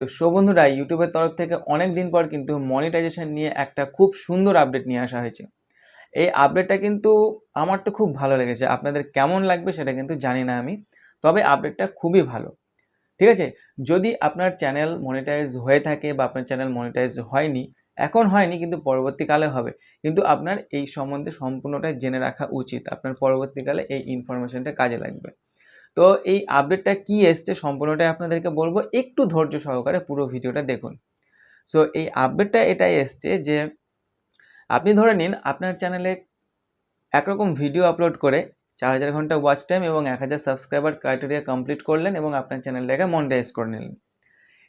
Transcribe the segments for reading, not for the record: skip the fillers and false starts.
তো বন্ধুরা, ইউটিউবের তরফ থেকে অনেক দিন পর কিন্তু মনিটাইজেশন নিয়ে একটা খুব সুন্দর আপডেট নিয়ে আসা হয়েছে। এই আপডেটটা কিন্তু আমার তো খুব ভালো লেগেছে। আপনাদের কেমন লাগবে সেটা কিন্তু জানি না আমি। তবে আপডেটটা খুবই ভালো। ঠিক আছে? যদি আপনার চ্যানেল মনিটাইজ হয়ে থাকে বা আপনার চ্যানেল মনিটাইজ হয়নি, এখন হয়নি কিন্তু পরবর্তীকালে হবে। কিন্তু আপনার এই সম্বন্ধে সম্পূর্ণটাই জেনে রাখা উচিত। আপনার পরবর্তীকালে এই ইনফরমেশনটা কাজে লাগবে। তো এই আপডেটটা কি এসছে সম্পূর্ণটাই আপনাদেরকে বলবো। একটু ধৈর্য সহকারে পুরো ভিডিওটা দেখুন। সো এই আপডেটটা এটাই এসছে যে আপনি ধরে নিন আপনার চ্যানেলে একরকম ভিডিও আপলোড করে 4000 ঘন্টা ওয়াচ টাইম এবং 1000 সাবস্ক্রাইবার ক্রাইটেরিয়া কমপ্লিট করলেন এবং আপনার চ্যানেলটাকে মনিটাইজ করে নিলেন।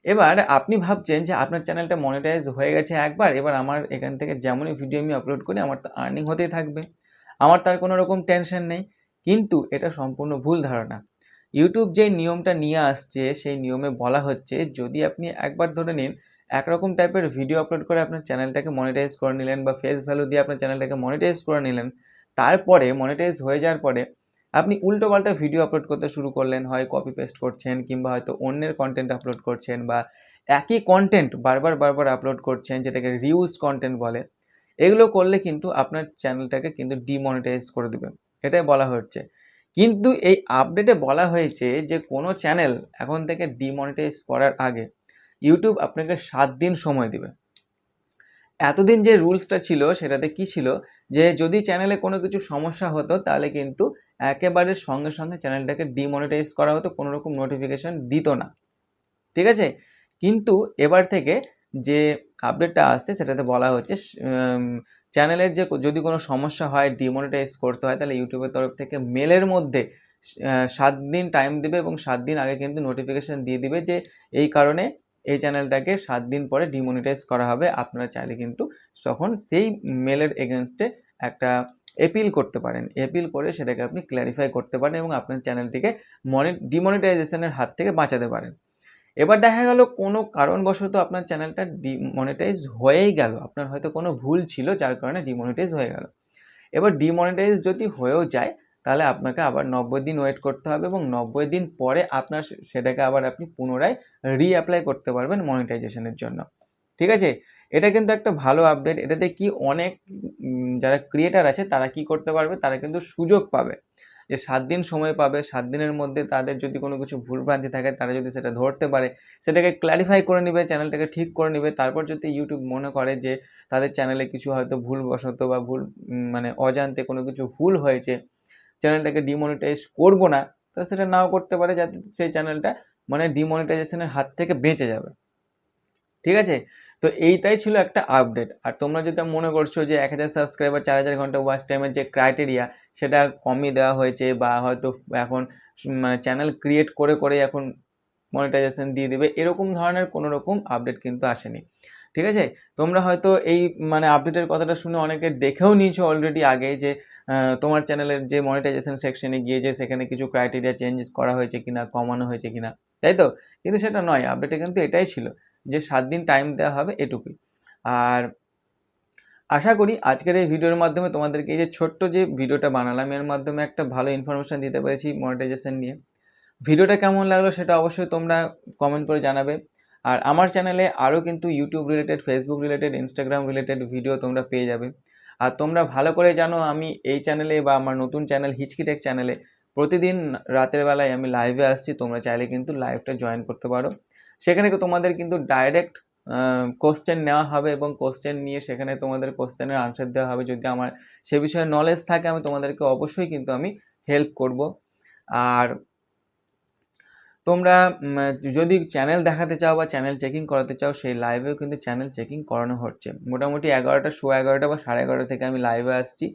এবার আপনি ভাবছেন যে আপনার চ্যানেলটা মনিটাইজ হয়ে গেছে একবার, এবার আমার এখান থেকে যেমনই ভিডিও আমি আপলোড করি আমার তো আর্নিং হতেই থাকবে, আমার তার কোনো রকম টেনশন নেই। কিন্তু এটা সম্পূর্ণ ভুল ধারণা। ইউটিউব যে নিয়মটা নিয়ে আসছে সেই নিয়মে বলা হচ্ছে যদি আপনি একবার ধরে নিন একরকম টাইপের ভিডিও আপলোড করে আপনার চ্যানেলটাকে মনিটাইজ করে নিলেন বা ফেস ভ্যালু দিয়ে আপনার চ্যানেলটাকে মনিটাইজ করে নিলেন, তারপরে মনিটাইজ হয়ে যাওয়ার পরে আপনি উল্টোপাল্টা ভিডিও আপলোড করতে শুরু করলেন, হয় কপি পেস্ট করছেন কিংবা হয়তো অন্যের কন্টেন্ট আপলোড করছেন বা একই কন্টেন্ট বারবার আপলোড করছেন, যেটাকে রিউজ কন্টেন্ট বলে। এগুলো করলে কিন্তু আপনার চ্যানেলটাকে কিন্তু ডিমনিটাইজ করে দেবে, এটাই বলা হচ্ছে। কিন্তু এই আপডেটে বলা হয়েছে যে কোনো চ্যানেল এখন থেকে ডিমনিটাইজ করার আগে ইউটিউব আপনাকে 7 দিন সময় দেবে। এতদিন যে রুলসটা ছিল সেটাতে কি ছিল যে যদি চ্যানেলে কোনো কিছু সমস্যা হতো তাহলে কিন্তু একেবারে সঙ্গে সঙ্গে চ্যানেলটাকে ডিমনিটাইজ করা হতো, কোনো রকম নোটিফিকেশন দিত না। ঠিক আছে? কিন্তু এবার থেকে যে আপডেটটা আসছে সেটাতে বলা হচ্ছে চ্যানেলের যে যদি কোনো সমস্যা হয়, ডিমনিটাইজ করতে হয়, তাহলে ইউটিউবের তরফ থেকে মেলের মধ্যে 7 দিন টাইম দেবে এবং 7 দিন আগে কিন্তু নোটিফিকেশান দিয়ে দিবে যে এই কারণে এই চ্যানেলটাকে 7 দিন পরে ডিমনিটাইজ করা হবে। আপনারা চাইলে কিন্তু তখন সেই মেলের এগেনস্টে একটা অ্যাপিল করতে পারেন। অ্যাপিল করে সেটাকে আপনি ক্ল্যারিফাই করতে পারেন এবং আপনার চ্যানেলটিকে ডিমনিটাইজেশনের হাত থেকে বাঁচাতে পারেন। এবার দেখা গেল কোনো কারণবশত আপনার চ্যানেলটা ডিমনিটাইজ হয়েই গেল, আপনার হয়তো কোনো ভুল ছিল যার কারণে ডিমনিটাইজ হয়ে গেল। এবার ডিমনিটাইজ যদি হয়েও যায় তাহলে আপনাকে আবার 90 দিন ওয়েট করতে হবে এবং 90 দিন পরে আপনার সেটাকে আবার আপনি পুনরায় রিঅ্যাপ্লাই করতে পারবেন মনিটাইজেশনের জন্য। ঠিক আছে? এটা কিন্তু একটা ভালো আপডেট। এটাতে কি অনেক যারা ক্রিয়েটার আছে তারা কি করতে পারবে, তারা কিন্তু সুযোগ পাবে যে 7 দিন সময় পাবে। 7 দিনের মধ্যে তাদের যদি কোনো কিছু ভুলভ্রান্তি থাকে তারা যদি সেটা ধরতে পারে, সেটাকে ক্ল্যারিফাই করে নেবে, চ্যানেলটাকে ঠিক করে নেবে। তারপর যদি ইউটিউব মনে করে যে তাদের চ্যানেলে কিছু হয়তো ভুলবশত বা মানে অজান্তে কোনো কিছু ভুল হয়েছে, চ্যানেলটাকে ডিমনিটাইজ করবো না, তো সেটা নাও করতে পারে, যাতে সেই চ্যানেলটা মানে ডিমনিটাইজেশনের হাত থেকে বেঁচে যাবে। ঠিক আছে? তো এইটাই ছিল একটা আপডেট। আর তোমরা যেটা মনে করছো যে 1000 সাবস্ক্রাইবার 4000 ঘন্টা ওয়াচ টাইমের যে ক্রাইটেরিয়া সেটা কমিয়ে দেওয়া হয়েছে বা হয়তো এখন মানে চ্যানেল ক্রিয়েট করে এখন মনিটাইজেশন দিয়ে দিবে, এরকম ধরনের কোনো রকম আপডেট কিন্তু আসেনি। ঠিক আছে? তোমরা হয়তো এই মানে আপডেটের কথাটা শুনে অনেকে দেখেও নিয়েছো অলরেডি আগে যে তোমার চ্যানেলের যে মনিটাইজেশন সেকশনে গিয়ে যে সেখানে কিছু ক্রাইটেরিয়া চেঞ্জেস করা হয়েছে কিনা, কমানো হয়েছে কিনা, তাই তো? কিন্তু সেটা নয়, আপডেটে কিন্তু এটাই ছিল যে 7 দিন টাইম দেওয়া হবে, এটুকুই। আর আশা করি আজকের এই ভিডিওর মাধ্যমে তোমাদেরকে এই যে ছোট্ট যে ভিডিওটা বানালাম এর মাধ্যমে একটা ভালো ইনফরমেশন দিতে পেরেছি মনিটাইজেশন নিয়ে। ভিডিওটা কেমন লাগলো সেটা অবশ্যই তোমরা কমেন্ট করে জানাবে। আর আমার চ্যানেলে আরও কিন্তু YouTube related, Facebook related, Instagram related video তোমরা পেয়ে যাবে। আর তোমরা ভালো করে জানো আমি এই চ্যানেলে বা আমার নতুন চ্যানেল হিচকি টেক চ্যানেলে প্রতিদিন রাতের বেলায় আমি লাইভে আসছি। তোমরা চাইলে কিন্তু লাইভটা জয়েন করতে পারো। সেখানে তোমাদের কিন্তু ডাইরেক্ট কোশ্চেন নেওয়া হবে এবং কোশ্চেন নিয়ে সেখানে তোমাদের কোশ্চেনের আনসার দেওয়া হবে। যদি আমার সে বিষয়ে নলেজ থাকে আমি তোমাদেরকে অবশ্যই কিন্তু আমি হেল্প করব। আর তোমরা যদি চ্যানেল দেখাতে চাও বা চ্যানেল চেকিং করাতে চাও, সেই লাইভেও কিন্তু চ্যানেল চেকিং করানো হচ্ছে। মোটামুটি 11টা, সোয়া 11টা বা 11:30 থেকে আমি লাইভে আসছি।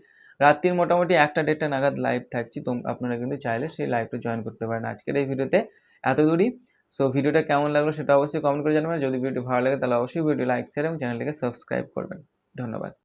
রাত্রির মোটামুটি 1টা 1:30 নাগাদ লাইভ থাকছি। আপনারা কিন্তু চাইলে সেই লাইভটা জয়েন করতে পারেন। আজকের এই ভিডিওতে এতদূরই। সো ভিডিওটা কেমন লাগলো সেটা অবশ্যই কমেন্ট করে জানাবেন। যদি ভিডিওটি ভালো লাগে তাহলে অবশ্যই ভিডিওটি লাইক, শেয়ার এবং চ্যানেলটিকে সাবস্ক্রাইব করবেন। ধন্যবাদ।